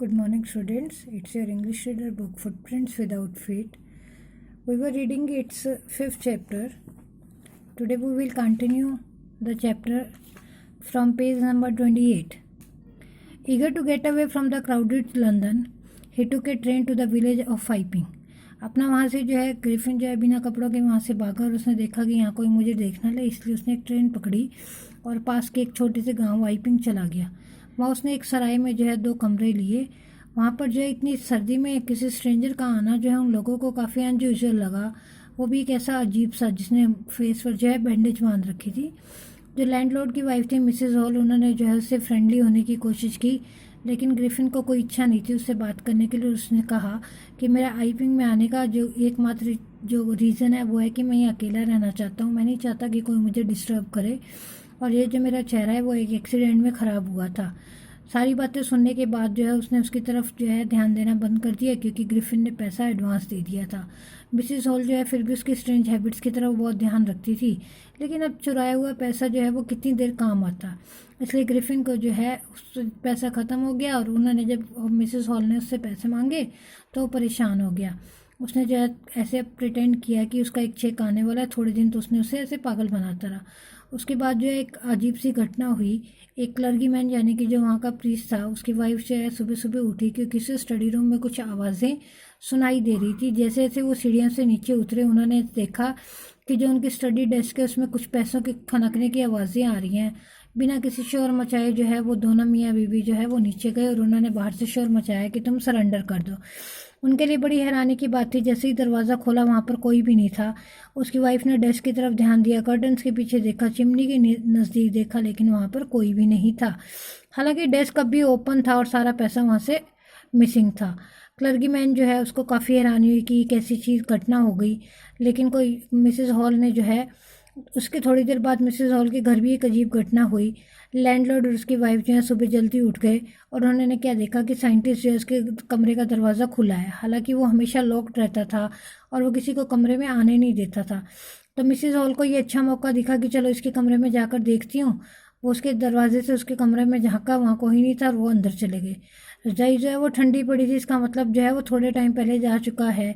Good morning, students. It's your English reader book, Footprints Without Feet. We were reading its fifth chapter. Today we will continue the chapter from page number 28. Eager to get away from the crowded London, he took a train to the village of Wapping. अपना वहाँ से जो है Griffin जो है बिना कपड़ों के वहाँ से भागा और उसने देखा कि यहाँ कोई मुझे देखना ले, इसलिए उसने एक ट्रेन पकड़ी और पास के एक छोटे से गांव वाइपिंग चला गया। वहाँ उसने एक सराय में जो है 2 कमरे लिए। वहाँ पर जो है इतनी सर्दी में किसी स्ट्रेंजर का आना जो है उन लोगों को काफ़ी अनयूजुअल लगा। वो भी एक ऐसा अजीब सा जिसने फेस पर जो है बैंडेज बांध रखी थी। जो लैंडलॉर्ड की वाइफ थी मिसेस हॉल, उन्होंने जो है उससे फ्रेंडली होने की कोशिश की, लेकिन ग्रिफिन को कोई इच्छा नहीं थी उससे बात करने के लिए। उसने कहा कि मेरा वाइपिंग में आने का जो एकमात्र जो रीज़न है वो है कि मैं ये अकेला रहना चाहता हूँ। मैं नहीं चाहता कि कोई मुझे डिस्टर्ब करे, और ये जो मेरा चेहरा है वो एक एक्सीडेंट में ख़राब हुआ था। सारी बातें सुनने के बाद जो है उसने उसकी तरफ जो है ध्यान देना बंद कर दिया, क्योंकि ग्रिफिन ने पैसा एडवांस दे दिया था। मिसेस हॉल जो है फिर भी उसकी स्ट्रेंज हैबिट्स की तरफ बहुत ध्यान रखती थी, लेकिन अब चुराया हुआ पैसा जो है वो कितनी देर काम आता। इसलिए ग्रिफिन को जो है पैसा ख़त्म हो गया, और उन्होंने जब मिसेस हॉल ने उससे पैसे मांगे तो वो परेशान हो गया। उसने जो है ऐसे प्रिटेंड किया कि उसका एक चेक आने वाला है। थोड़े दिन तो उसने उसे ऐसे पागल बनाता रहा। उसके बाद जो है एक अजीब सी घटना हुई। एक क्लर्गीमैन यानी कि जो वहाँ का प्रीस्ट था, उसकी वाइफ जो है सुबह सुबह उठी क्योंकि उसे स्टडी रूम में कुछ आवाज़ें सुनाई दे रही थी। जैसे जैसे वो सीढ़ियों से नीचे उतरे, उन्होंने देखा कि जो उनकी स्टडी डेस्क है उसमें कुछ पैसों के खनकने की आवाज़ें आ रही हैं। बिना किसी शोर मचाए जो है वो दोनों मियाँ बीवी जो है वो नीचे गए और उन्होंने बाहर से शोर मचाया कि तुम सरेंडर कर दो। उनके लिए बड़ी हैरानी की बात थी, जैसे ही दरवाज़ा खोला वहाँ पर कोई भी नहीं था। उसकी वाइफ ने डेस्क की तरफ ध्यान दिया, कर्टन्स के पीछे देखा, चिमनी के नज़दीक देखा, लेकिन वहाँ पर कोई भी नहीं था। हालांकि डेस्क अब भी ओपन था और सारा पैसा वहाँ से मिसिंग था। क्लर्गीमैन जो है उसको काफ़ी हैरानी हुई कि कैसी चीज़ घटना हो गई, लेकिन कोई मिसेस हॉल ने जो है उसके थोड़ी देर बाद मिसेस हॉल के घर भी एक अजीब घटना हुई। लैंडलॉर्ड और उसकी वाइफ जो है सुबह जल्दी उठ गए और उन्होंने क्या देखा कि साइंटिस्ट जो है उसके कमरे का दरवाज़ा खुला है। हालांकि वो हमेशा लॉक्ड रहता था और वो किसी को कमरे में आने नहीं देता था। तो मिसेस हॉल को ये अच्छा मौका दिखा कि चलो इसके कमरे में जाकर देखती हूँ। वो उसके दरवाजे से उसके कमरे में झाँका, वहाँ कोई नहीं था और वो अंदर चले गए। रजाई जो है वो ठंडी पड़ी थी, इसका मतलब जो है वो थोड़े टाइम पहले जा चुका है।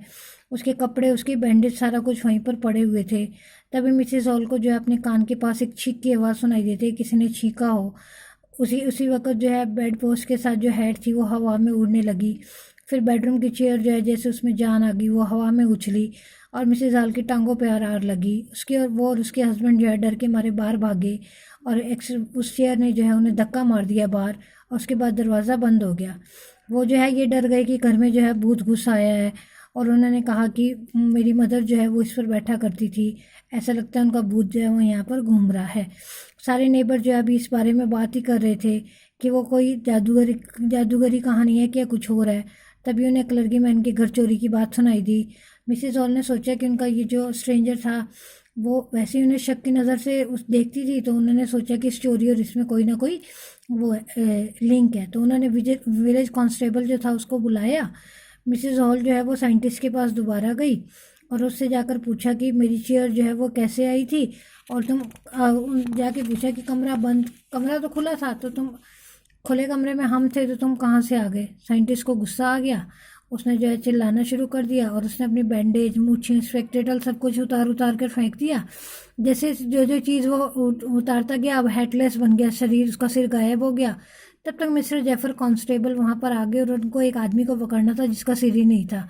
उसके कपड़े, उसकी बैंडेज, सारा कुछ वहीं पर पड़े हुए थे। तभी मिसेस हॉल को जो है अपने कान के पास एक छींक की आवाज़ सुनाई देती है, किसी ने छींका हो। उसी वक्त जो है बेड पोस्ट के साथ जो हेड थी वो हवा में उड़ने लगी। फिर बेडरूम की चेयर जो है जैसे उसमें जान आ गई, वो हवा में उछली और मिसेस हॉल की टांगों पर आर लगी। उसके और वो और उसके हस्बैंड जो है डर के मारे बाहर भागे और उस चेयर ने जो है उन्हें धक्का मार दिया बाहर, और उसके बाद दरवाज़ा बंद हो गया। वो जो है ये डर गए कि घर में जो है भूत घुस आया है, और उन्होंने कहा कि मेरी मदर जो है वो इस पर बैठा करती थी, ऐसा लगता है उनका भूत जो है वो यहाँ पर घूम रहा है। सारे नेबर जो है अभी इस बारे में बात ही कर रहे थे कि वो कोई जादूगरी कहानी है क्या, कुछ हो रहा है। तभी उन्हें क्लर्गीमैन के घर चोरी की बात सुनाई दी। मिसेस हॉल ने सोचा कि उनका ये जो स्ट्रेंजर था वो वैसे ही उन्हें शक की नज़र से देखती थी, तो उन्होंने सोचा कि इस चोरी और इसमें कोई ना कोई वो लिंक है। तो उन्होंने विलेज कांस्टेबल जो था उसको बुलाया। मिसेस हॉल जो है वो साइंटिस्ट के पास दोबारा गई और उससे जाकर पूछा कि मेरी चेयर जो है वो कैसे आई थी, और तुम जाके पूछा कि कमरा तो खुला था, तो तुम खुले कमरे में हम थे तो तुम कहाँ से आ गए। साइंटिस्ट को गुस्सा आ गया, उसने जो है चिल्लाना शुरू कर दिया और उसने अपनी बैंडेज, मूछें, स्पेक्टेकल सब कुछ उतार कर फेंक दिया। जैसे जो चीज़ वो उतारता गया अब हेडलेस बन गया शरीर, उसका सिर गायब हो गया। तब तक मिस्टर जेफर कांस्टेबल वहाँ पर आ गए और उनको एक आदमी को पकड़ना था जिसका सिर ही नहीं था।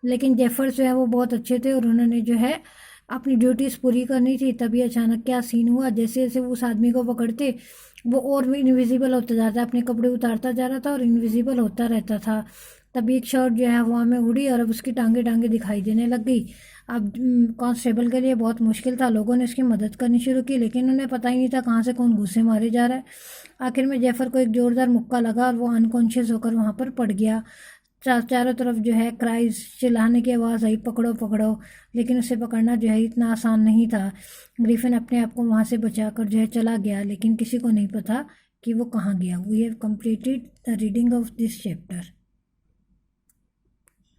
लेकिन जेफर जो है वो बहुत अच्छे थे और उन्होंने जो है अपनी ड्यूटीज़ पूरी करनी थी। तभी अचानक क्या सीन हुआ, जैसे जैसे वो उस आदमी को पकड़ते वो और भी इनविजिबल होता जाता, अपने कपड़े उतारता जा रहा था और इनविजिबल होता रहता था। तभी एक शर्ट जो है हवा में उड़ी और अब उसकी टांगे दिखाई देने लग गई। अब कांस्टेबल के लिए बहुत मुश्किल था। लोगों ने उसकी मदद करनी शुरू की, लेकिन उन्हें पता ही नहीं था कहाँ से कौन घुसे मारे जा रहा है। आखिर में जेफर को एक जोरदार मुक्का लगा और वो अनकॉन्शियस होकर वहाँ पर पड़ गया। चारों तरफ जो है क्राइज, चिल्लाने की आवाज़ आई, पकड़ो पकड़ो, लेकिन उसे पकड़ना जो है इतना आसान नहीं था। ग्रिफिन अपने आप को वहाँ से बचाकर जो है चला गया, लेकिन किसी को नहीं पता कि वो कहाँ गया। We have completed the reading of this chapter.